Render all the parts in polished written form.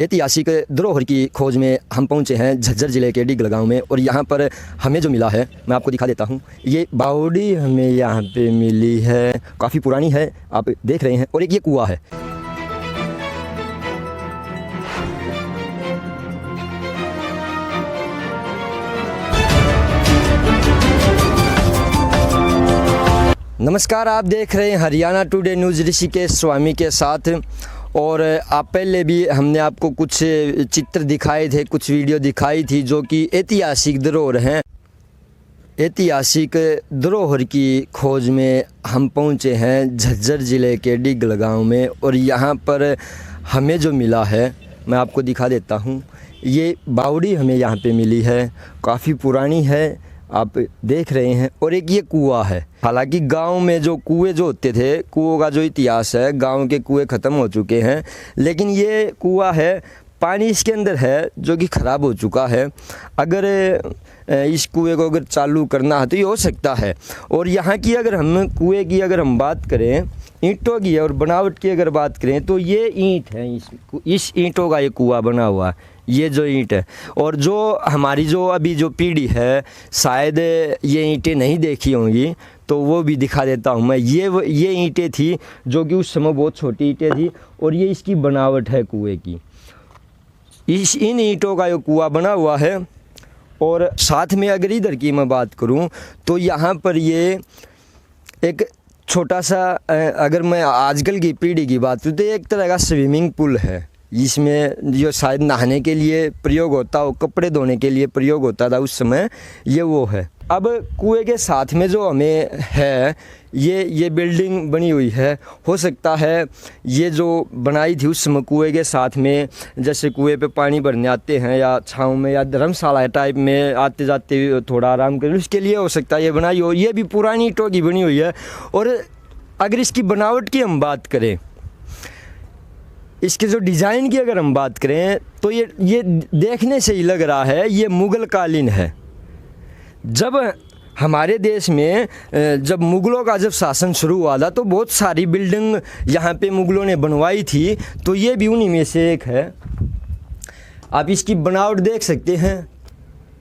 ऐतिहासिक धरोहर की खोज में हम पहुंचे हैं झज्जर ज़िले के डिगल गांव में। और यहाँ पर हमें जो मिला है मैं आपको दिखा देता हूँ। ये बावड़ी हमें यहाँ पे मिली है, काफ़ी पुरानी है, आप देख रहे हैं। और एक ये कुआं है। नमस्कार, आप देख रहे हैं हरियाणा टुडे न्यूज़ ऋषिकेश स्वामी के साथ। और आप पहले भी हमने आपको कुछ चित्र दिखाए थे, कुछ वीडियो दिखाई थी जो कि ऐतिहासिक धरोहर हैं। ऐतिहासिक धरोहर की खोज में हम पहुंचे हैं झज्जर ज़िले के डिगल गांव में। और यहाँ पर हमें जो मिला है मैं आपको दिखा देता हूँ। ये बावड़ी हमें यहाँ पे मिली है, काफ़ी पुरानी है, आप देख रहे हैं। और एक ये कुआं है। हालांकि गांव में जो कुएं जो होते थे, कुओं का जो इतिहास है, गांव के कुएं ख़त्म हो चुके हैं, लेकिन ये कुआं है, पानी इसके अंदर है जो कि ख़राब हो चुका है। अगर इस कुएं को अगर चालू करना है तो ये हो सकता है। और यहाँ की अगर हम कुएं की अगर हम बात करें, ईंटों की और बनावट की अगर बात करें तो ये ईंट है, इस ईंटों का ये कुआं बना हुआ है, ये जो ईंट है। और जो हमारी जो अभी जो पीढ़ी है शायद ये ईंटें नहीं देखी होंगी, तो वो भी दिखा देता हूँ मैं। ये ईंटें थी जो कि उस समय बहुत छोटी ईंटें थी। और ये इसकी बनावट है कुएं की, इन ईंटों का ये कुआं बना हुआ है। और साथ में अगर इधर की मैं बात करूँ तो यहाँ पर ये एक छोटा सा, अगर मैं आजकल की पीढ़ी की बात करूँ तो एक तरह का स्विमिंग पूल है। इसमें जो शायद नहाने के लिए प्रयोग होता हो, कपड़े धोने के लिए प्रयोग होता था उस समय, ये वो है। अब कुएं के साथ में जो हमें है ये बिल्डिंग बनी हुई है। हो सकता है ये जो बनाई थी उस समय कुएं के साथ में, जैसे कुएं पे पानी भरने आते हैं या छाँव में या धर्मशाला टाइप में आते जाते थोड़ा आराम करें, उसके लिए हो सकता है ये बनाई हो। ये भी पुरानी ईंटों की बनी हुई है। और अगर इसकी बनावट की हम बात करें, इसके जो डिज़ाइन की अगर हम बात करें तो ये देखने से ही लग रहा है ये मुग़ल कालीन है। जब हमारे देश में जब मुग़लों का जब शासन शुरू हुआ था तो बहुत सारी बिल्डिंग यहाँ पे मुग़लों ने बनवाई थी, तो ये भी उन्हीं में से एक है। आप इसकी बनावट देख सकते हैं,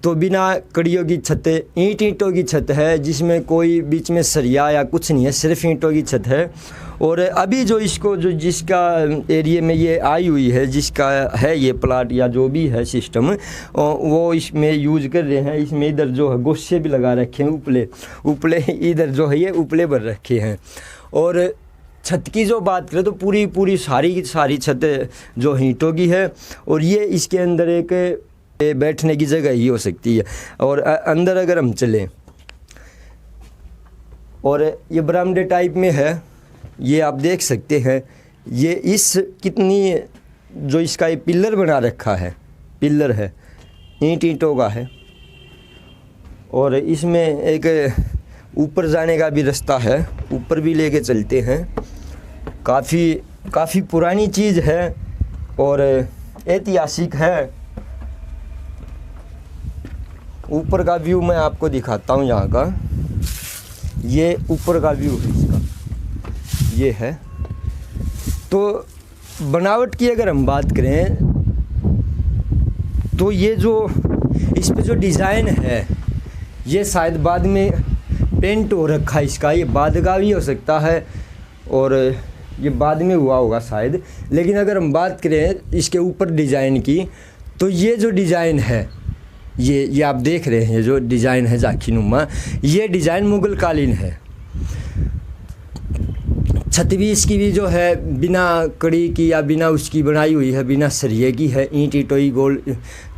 तो बिना कड़ियों की छत, ईंटों की छत है, जिसमें कोई बीच में सरिया या कुछ नहीं है, सिर्फ ईंटों की छत है। और अभी जो इसको जो जिसका एरिया में ये आई हुई है, जिसका है ये प्लाट या जो भी है सिस्टम, वो इसमें यूज कर रहे हैं। इसमें इधर जो है गोश्ते भी लगा रखे हैं, उपले इधर जो है ये उपले भर रखे हैं। और छत की जो बात करें तो पूरी सारी छत जो ईंटों की है। और ये इसके अंदर एक बैठने की जगह ही हो सकती है। और अंदर अगर हम चलें, और ये बरामदे टाइप में है, ये आप देख सकते हैं। ये इस कितनी जो इसका ये पिलर बना रखा है, पिलर है, ईंटों का है। और इसमें एक ऊपर जाने का भी रास्ता है, ऊपर भी लेके चलते हैं। काफ़ी पुरानी चीज़ है और ऐतिहासिक है। ऊपर का व्यू मैं आपको दिखाता हूँ यहाँ का। ये ऊपर का व्यू है इसका, ये है। तो बनावट की अगर हम बात करें तो ये जो इस पे जो डिज़ाइन है ये शायद बाद में पेंट हो रखा है इसका, ये बाद का भी हो सकता है और ये बाद में हुआ होगा शायद। लेकिन अगर हम बात करें इसके ऊपर डिज़ाइन की, तो ये जो डिज़ाइन है ये आप देख रहे हैं, जो डिज़ाइन है झांकीनुमा, ये डिज़ाइन मुग़ल कालीन है। छत भी इसकी भी जो है बिना कड़ी की या बिना उसकी बनाई हुई है, बिना सरिये की है, ईंटों गोल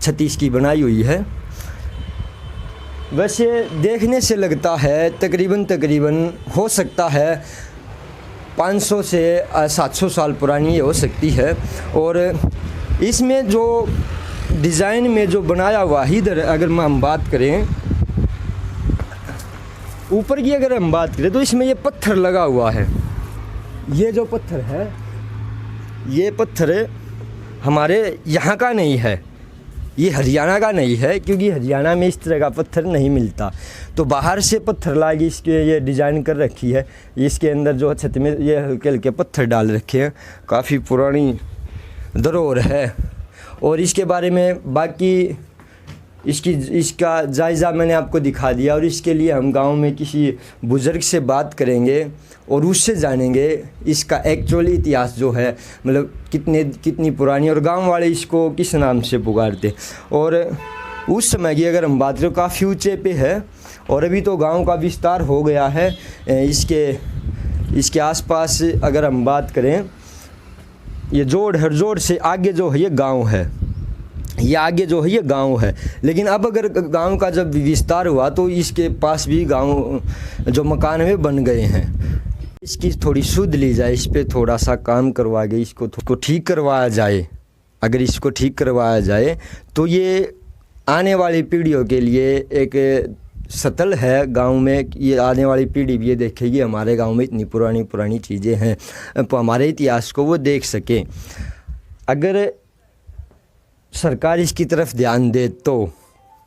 छत इसकी बनाई हुई है। वैसे देखने से लगता है तकरीबन हो सकता है 500 से 700 साल पुरानी ये हो सकती है। और इसमें जो डिज़ाइन में जो बनाया हुआ, इधर अगर हम बात करें ऊपर की, अगर हम बात करें तो इसमें ये पत्थर लगा हुआ है। ये जो पत्थर है, ये पत्थर हमारे यहाँ का नहीं है, ये हरियाणा का नहीं है, क्योंकि हरियाणा में इस तरह का पत्थर नहीं मिलता। तो बाहर से पत्थर ला के इसके ये डिज़ाइन कर रखी है। इसके अंदर जो छत में ये हल्के हल्के पत्थर डाल रखे हैं। काफ़ी पुरानी धरोहर है। और इसके बारे में बाकी इसका जायज़ा मैंने आपको दिखा दिया। और इसके लिए हम गांव में किसी बुज़ुर्ग से बात करेंगे और उससे जानेंगे इसका एक्चुअल इतिहास जो है, मतलब कितनी पुरानी, और गांव वाले इसको किस नाम से पुकारते। और उस समय की अगर हम बात करें काफ़ी ऊंचे पे है, और अभी तो गांव का विस्तार हो गया है। इसके आसपास अगर हम बात करें, ये जोड़ से आगे जो है ये गांव है, ये आगे जो है ये गांव है। लेकिन अब अगर गांव का जब विस्तार हुआ तो इसके पास भी गांव जो मकान है बन गए हैं। इसकी थोड़ी सुध ली जाए, इस पर थोड़ा सा काम करवा के इसको ठीक करवाया जाए। अगर इसको ठीक करवाया जाए तो ये आने वाली पीढ़ियों के लिए एक सतल है गांव में। ये आने वाली पीढ़ी भी ये देखेगी हमारे गांव में इतनी पुरानी चीज़ें हैं, तो हमारे इतिहास को वो देख सके। अगर सरकार इसकी तरफ ध्यान दे तो।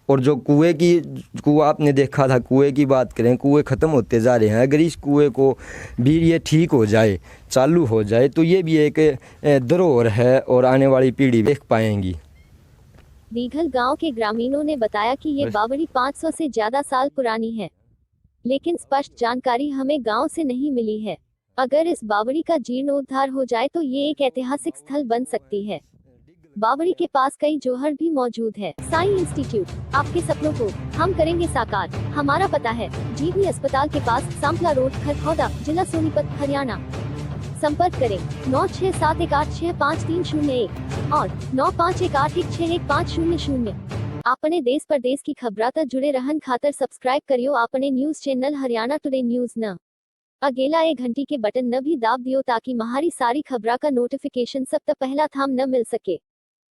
और जो कुआं आपने देखा था, कुएं की बात करें, कुएं ख़त्म होते जा रहे हैं। अगर इस कुएं को भी ये ठीक हो जाए, चालू हो जाए, तो ये भी एक धरोहर है और आने वाली पीढ़ी देख पाएंगी। दीघल गांव के ग्रामीणों ने बताया कि ये बावड़ी 500 से ज्यादा साल पुरानी है, लेकिन स्पष्ट जानकारी हमें गांव से नहीं मिली है। अगर इस बावड़ी का जीर्णोद्धार हो जाए तो ये एक ऐतिहासिक स्थल बन सकती है। बावड़ी के पास कई जौहर भी मौजूद है। साई इंस्टीट्यूट, आपके सपनों को हम करेंगे साकार। हमारा पता है जीबी अस्पताल के पास, सांपला रोड, खरखौदा, जिला सोनीपत, हरियाणा। संपर्क करें 9518165301 और 9518161500। आपने देश परदेश की खबरां तक जुड़े रहन खातर सब्सक्राइब करियो आपने news channel Haryana today news न। अगेला एक घंटी के बटन न भी दाब दियो ताकि महारी सारी खबरां का नोटिफिकेशन सब तक पहला थाम न मिल सके।